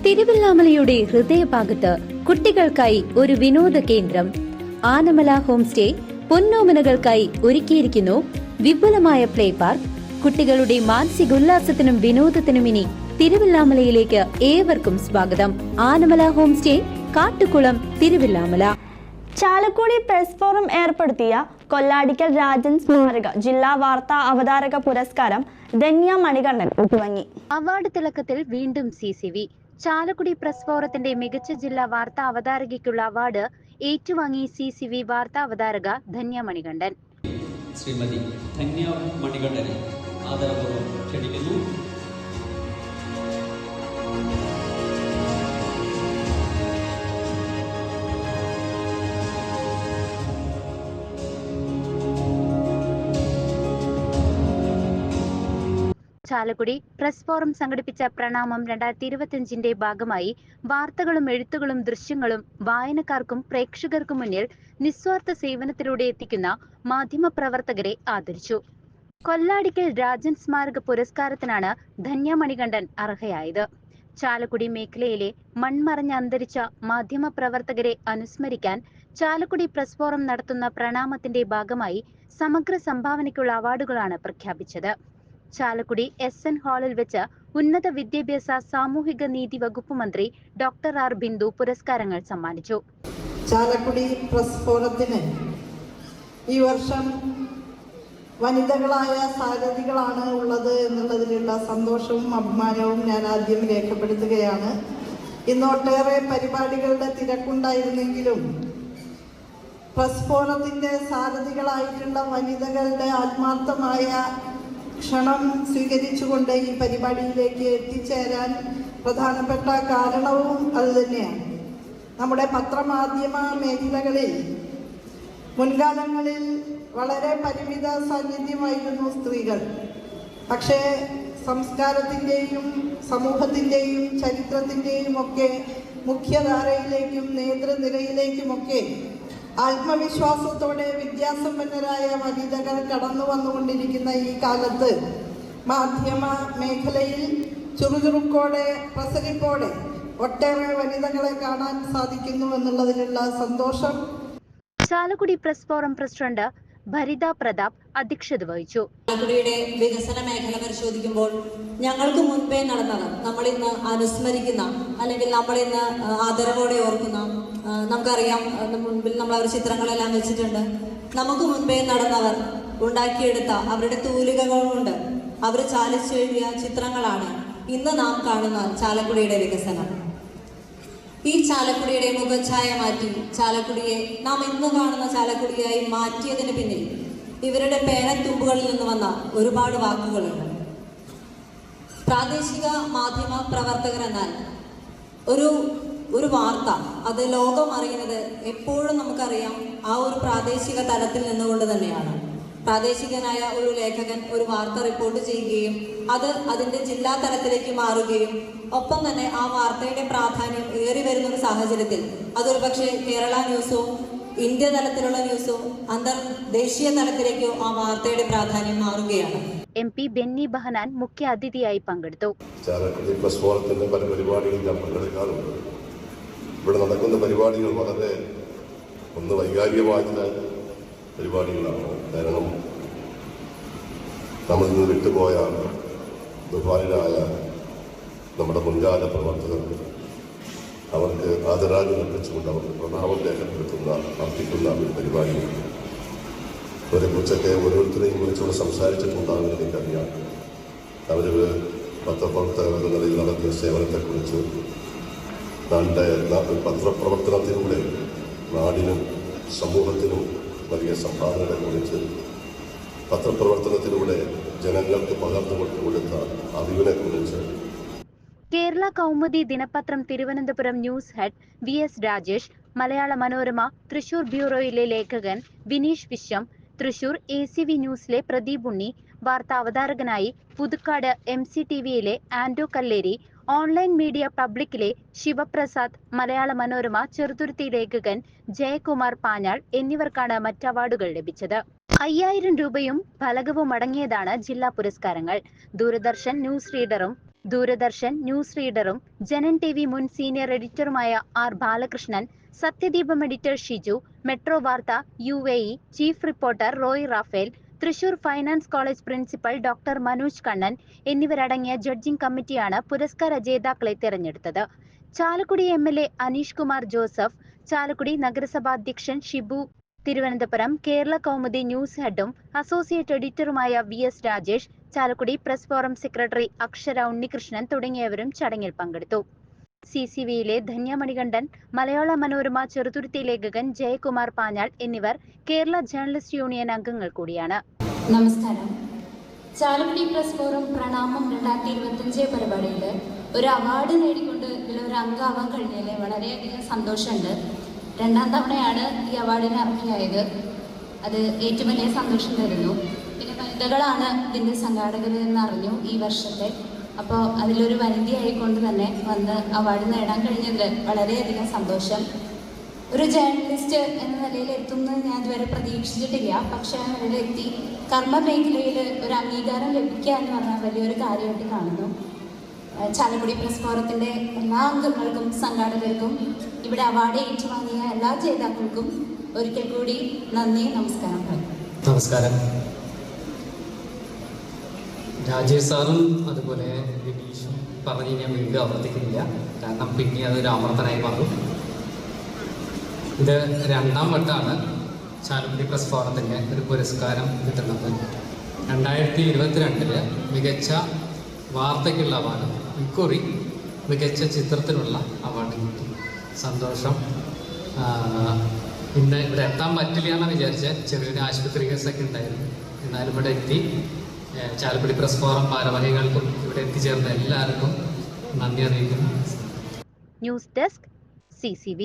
തിരുവല്ലാമലയുടെ ഹൃദയഭാഗത്ത് കുട്ടികൾക്കായി ഒരു വിനോദ കേന്ദ്രം ആനമല ഹോം സ്റ്റേ പൊന്നോമനകൾക്കായി ഒരുക്കിയിരിക്കുന്നു വിപുലമായ പ്ലേ പാർക്ക്. കുട്ടികളുടെ മാനസികോല്ലാസത്തിനും വിനോദത്തിനും ഇനി തിരുവല്ലാമലയിലേക്ക് ഏവർക്കും സ്വാഗതം. Anamala home stay, Kattukulam, Thiruvilwamala. Chalakudy press forum ഏർപ്പെടുത്തിയ കൊല്ലാടിക്കൽ രാജൻ സ്മാരക ജില്ലാ വാർത്താ അവതാരക പുരസ്കാരം ധന്യ മണികണ്ഠൻ ഏറ്റുവാങ്ങി. അവാർഡ് തിളക്കത്തിൽ വീണ്ടും CCV. ചാലക്കുടി പ്രസ് ഫോറത്തിന്റെ മികച്ച ജില്ലാ വാർത്താ അവതാരകയ്ക്കുള്ള അവാർഡ് ഏറ്റുവാങ്ങി CCV വാർത്താ അവതാരക ധന്യ മണികണ്ഠൻ. ശ്രീമതി ധന്യ മണികണ്ഠനെ ആദരപൂർവ്വം ക്ഷണിക്കുന്നു. ചാലക്കുടി പ്രസ് ഫോറം സംഘടിപ്പിച്ച പ്രണാമം 2025ന്റെ ഭാഗമായി വാർത്തകളും എഴുത്തുകളും ദൃശ്യങ്ങളും വായനക്കാർക്കും പ്രേക്ഷകർക്കും മുന്നിൽ നിസ്വാർത്ഥ സേവനത്തിലൂടെ എത്തിക്കുന്ന മാധ്യമപ്രവർത്തകരെ ആദരിച്ചു. കൊല്ലാടിക്കൽ രാജൻ സ്മാരക പുരസ്കാരത്തിനാണ് ധന്യ മണികണ്ഠൻ അർഹയായത്. ചാലക്കുടി മേഖലയിലെ മൺമറഞ്ഞ അന്തരിച്ച മാധ്യമപ്രവർത്തകരെ അനുസ്മരിക്കാൻ ചാലക്കുടി പ്രസ് ഫോറം നടത്തുന്ന പ്രണാമത്തിന്റെ ഭാഗമായി സമഗ്ര സംഭാവനയ്ക്കുള്ള അവാർഡുകളാണ് പ്രഖ്യാപിച്ചത്. ചാലക്കുടി SN ഹാളിൽ വെച്ച് ഉന്നത വിദ്യാഭ്യാസ സാമൂഹിക നീതി വകുപ്പ് മന്ത്രി ഡോക്ടർ ആർ ബിന്ദു പുരസ്കാരങ്ങൾ സമ്മാനിച്ചു. ചാലക്കുടി പ്രസ് ഫോറത്തിന് ഈ വർഷം വനിതകളായ സാരഥികളാണ് ഉള്ളത് എന്നുള്ളതിലുള്ള സന്തോഷവും അഭിമാനവും ഞാൻ ആദ്യം രേഖപ്പെടുത്തുകയാണ്. ഇന്നൊട്ടേറെ പരിപാടികളുടെ തിരക്കുണ്ടായിരുന്നെങ്കിലും പ്രസ് ഫോറത്തിന്റെ സാരഥികളായിട്ടുള്ള വനിതകളുടെ ആത്മാർത്ഥമായ ക്ഷണം സ്വീകരിച്ചുകൊണ്ട് ഈ പരിപാടിയിലേക്ക് എത്തിച്ചേരാൻ പ്രധാനപ്പെട്ട കാരണവും അതുതന്നെയാണ്. നമ്മുടെ പത്രമാധ്യമ മേഖലകളിൽ മുൻകാലങ്ങളിൽ വളരെ പരിമിത സാന്നിധ്യമായിരുന്നു സ്ത്രീകൾ. പക്ഷേ സംസ്കാരത്തിൻ്റെയും സമൂഹത്തിൻ്റെയും ചരിത്രത്തിൻ്റെയും ഒക്കെ മുഖ്യധാരയിലേക്കും നേതൃനിരയിലേക്കുമൊക്കെ ആത്മവിശ്വാസത്തോടെ വിദ്യാസമ്പന്നരായ വനിതകൾ കടന്നു വന്നുകൊണ്ടിരിക്കുന്ന ഈ കാലത്ത് മാധ്യമ മേഖലയിൽ ചുറുചുറുക്കോടെ പ്രസരിപ്പോടെ ഒട്ടേറെ വനിതകളെ കാണാൻ സാധിക്കുന്നു എന്നുള്ളതിലുള്ള സന്തോഷം. Chalakudy press forum president Bharitha Prathap അധ്യക്ഷത വഹിച്ചു. ചാലക്കുടിയുടെ വികസന മേഖല പരിശോധിക്കുമ്പോൾ ഞങ്ങൾക്ക് മുൻപേ നടന്നവർ, നമ്മളിന്ന് അനുസ്മരിക്കുന്ന അല്ലെങ്കിൽ നമ്മളിന്ന് ആദരവോടെ ഓർക്കുന്ന, നമുക്കറിയാം മുൻപിൽ നമ്മൾ അവർ ചിത്രങ്ങളെല്ലാം വെച്ചിട്ടുണ്ട്. നമുക്ക് മുൻപേ നടന്നവർ ഉണ്ടാക്കിയെടുത്ത അവരുടെ തൂലികകൾ കൊണ്ട് അവർ ചാലിച്ചെഴുതിയ ചിത്രങ്ങളാണ് ഇന്ന് നാം കാണുന്ന ചാലക്കുടിയുടെ വികസനം. ഈ ചാലക്കുടിയുടെ മുഖഛായ മാറ്റി ചാലക്കുടിയെ നാം ഇന്ന് കാണുന്ന ചാലക്കുടിയായി മാറ്റിയതിന് പിന്നിൽ ഇവരുടെ പേനത്തുമ്പുകളിൽ നിന്ന് വന്ന ഒരുപാട് വാക്കുകളുണ്ട്. പ്രാദേശിക മാധ്യമ പ്രവർത്തകർ എന്നാൽ ഒരു വാർത്ത അത് ലോകം അറിയുന്നത് എപ്പോഴും നമുക്കറിയാം ആ ഒരു പ്രാദേശിക തലത്തിൽ നിന്നുകൊണ്ട് തന്നെയാണ്. പ്രാദേശികനായ ഒരു ലേഖകൻ ഒരു വാർത്ത റിപ്പോർട്ട് ചെയ്യുകയും അത് അതിൻ്റെ ജില്ലാ തലത്തിലേക്ക് മാറുകയും ഒപ്പം തന്നെ ആ വാർത്തയുടെ പ്രാധാന്യം ഏറി വരുന്ന ഒരു സാഹചര്യത്തിൽ അതൊരു പക്ഷേ കേരള ന്യൂസോ ഇന്ത്യ തലത്തിലുള്ള ന്യൂസോ അന്തർദേശീയ തലത്തിലേക്കോ ആ വാർത്തയുടെ പ്രാധാന്യം മാറുകയാണ്. MP ബെന്നി ബഹനാൻ മുഖ്യ അതിഥിയായി പങ്കെടുത്തു. ചാലക്കുടി പ്രസ് ഫോറത്തിന്റെ പല പരിപാടികളിൽ ഞാൻ പങ്കെടുക്കാറുണ്ട്. ഇവിടെ നടക്കുന്ന പരിപാടികൾ വളരെ വൈകാരികമായിട്ടുള്ള പരിപാടികളാണ്. കാരണം നമ്മളിൽ നിന്ന് വിട്ടുപോയ ദുർബലരായ നമ്മുടെ മുൻകാല പ്രവർത്തകർക്ക് അവർക്ക് ആദരാഞ്ജലി അർപ്പിച്ചുകൊണ്ട് അവർക്ക് പ്രണാമം രേഖപ്പെടുത്തുന്ന അർപ്പിക്കുന്ന ഒരു പരിപാടിയാണ്. അവരെക്കുറിച്ചൊക്കെ ഓരോരുത്തരെയും കുറിച്ചുകൂടെ സംസാരിച്ചിട്ടുണ്ടാകുമെന്ന് എനിക്കറിയാം. അവർ പത്രപ്രവർത്തകർ എന്ന നിലയിൽ നടത്തിയ സേവനത്തെക്കുറിച്ച് പത്രപ്രവർത്തനത്തിലൂടെ നാടിനും സമൂഹത്തിനും വലിയ സംഭാവനകളെക്കുറിച്ച് പത്രപ്രവർത്തനത്തിലൂടെ ജനങ്ങൾക്ക് പകർന്നു കൊടുത്ത അറിവിനെക്കുറിച്ച്. കേരള കൗമുദി ദിനപത്രം Thiruvananthapuram news head VS Rajesh, Malayala Manorama Thrissur ബ്യൂറോയിലെ ലേഖകൻ വിനീഷ് വിശ്വം, തൃശൂർ ACV ന്യൂസിലെ പ്രദീപ് ഉണ്ണി, വാർത്താ അവതാരകനായി പുതുക്കാട് MCTVയിലെ ആൻഡോ കല്ലേരി, ഓൺലൈൻ മീഡിയ പബ്ലിക്കിലെ ശിവപ്രസാദ്, മലയാള മനോരമ ചെറുതുരുത്തി ലേഖകൻ ജയകുമാർ പാഞ്ഞാൾ എന്നിവർക്കാണ് മറ്റ് അവാർഡുകൾ ലഭിച്ചത്. 5000 രൂപയും ഫലകവും അടങ്ങിയതാണ് ജില്ലാ പുരസ്കാരങ്ങൾ. ദൂരദർശൻ ന്യൂസ് റീഡറും ദൂരദർശൻ ന്യൂസ് റീഡറും ജനൻ TV മുൻ സീനിയർ എഡിറ്ററുമായ R Balakrishnan, Sathyadeepam editor Shiju, metro വാർത്ത UAE chief reporter Roy Raphael, Thrissur finance college principal doctor Manoj Kannan എന്നിവരടങ്ങിയ ജഡ്ജിംഗ് കമ്മിറ്റിയാണ് പുരസ്കാര ജേതാക്കളെ തെരഞ്ഞെടുത്തത്. ചാലക്കുടി MLA അനീഷ് കുമാർ ജോസഫ്, ചാലക്കുടി നഗരസഭാ അധ്യക്ഷൻ ഷിബു തിരുവനന്തപുരം, കേരള കൗമുദി ന്യൂസ് ഹെഡും അസോസിയേറ്റ് എഡിറ്ററുമായ VS Rajesh, Chalakudy press forum secretary Akshara Unnikrishnan തുടങ്ങിയവരും ചടങ്ങിൽ പങ്കെടുത്തു. CCVയിലെ ധന്യ മണികണ്ഠൻ, മലയാള മനോരമ ചെറുതുരുത്തി ലേഖകൻ ജയകുമാർ പാഞ്ഞാൾ എന്നിവർ കേരള ജേർണലിസ്റ്റ് യൂണിയൻ അംഗങ്ങൾ കൂടിയാണ്. നമസ്കാരം. ചാലക്കുടി പ്രസ് ഫോറം പ്രണാമം 2025 പരിപാടിയിൽ ഒരു അവാർഡ് നേടിക്കൊണ്ട് ഇതിലൊരു അംഗമാവാൻ കഴിഞ്ഞതിൽ വളരെയധികം സന്തോഷമുണ്ട്. 2ാം തവണയാണ് ഈ അവാർഡിന് അർഹയായത്. അത് ഏറ്റവും വലിയ സന്തോഷം തരുന്നു. പിന്നെ വനിതകളാണ് ഇതിൻ്റെ സംഘാടകർ എന്നറിഞ്ഞു ഈ വർഷത്തെ. അപ്പോൾ അതിലൊരു വനിതയായിക്കൊണ്ട് തന്നെ വന്ന് അവാർഡ് നേടാൻ കഴിഞ്ഞതിൽ വളരെയധികം സന്തോഷം. ഒരു ജേർണലിസ്റ്റ് എന്ന നിലയിൽ എത്തുമെന്ന് ഞാൻ ഇതുവരെ പ്രതീക്ഷിച്ചിട്ടില്ല. പക്ഷേ ആ നിലയിലെത്തി കർമ്മ മേഖലയിൽ ഒരു അംഗീകാരം ലഭിക്കുക എന്ന് പറഞ്ഞാൽ വലിയൊരു കാര്യമായിട്ട് കാണുന്നു. ചാലക്കുടി പ്രസ് ഫോറത്തിൻ്റെ എല്ലാ അംഗങ്ങൾക്കും സംഘാടകർക്കും ഇവിടെ അവാർഡ് ഏറ്റുവാങ്ങിയ എല്ലാ ജേതാക്കൾക്കും ഒരിക്കൽ കൂടി നന്ദി, നമസ്കാരം. നമസ്കാരം. രാജേഷ് സാറും അതുപോലെ വിനീഷും പറഞ്ഞ് ഞാൻ വീണ്ടും ആവർത്തിക്കുന്നില്ല, കാരണം പിന്നെ അതൊരു ആവർത്തനമായി മാറും. ഇത് 2ാം വട്ടമാണ് ചാലക്കുടി പ്രസ് ഫോറത്തിൻ്റെ ഒരു പുരസ്കാരം കിട്ടുന്നത്. 2022 മികച്ച വാർത്തയ്ക്കുള്ള അവാർഡ്, ഇക്കുറി മികച്ച ചിത്രത്തിനുള്ള അവാർഡ് കിട്ടി. സന്തോഷം. ഇന്ന് ഇവിടെ എത്താൻ പറ്റില്ല എന്ന് വിചാരിച്ച ചെറിയൊരു ആശുപത്രി കേസൊക്കെ ഉണ്ടായിരുന്നു. എന്നാലും ഇവിടെ എത്തി. ചാലക്കുടി പ്രസ് ഫോറം ഭാരവാഹികൾക്കും ഇവിടെ എത്തിച്ചേർന്ന എല്ലാവർക്കും നന്ദി അറിയിക്കുന്നു. News desk CCV.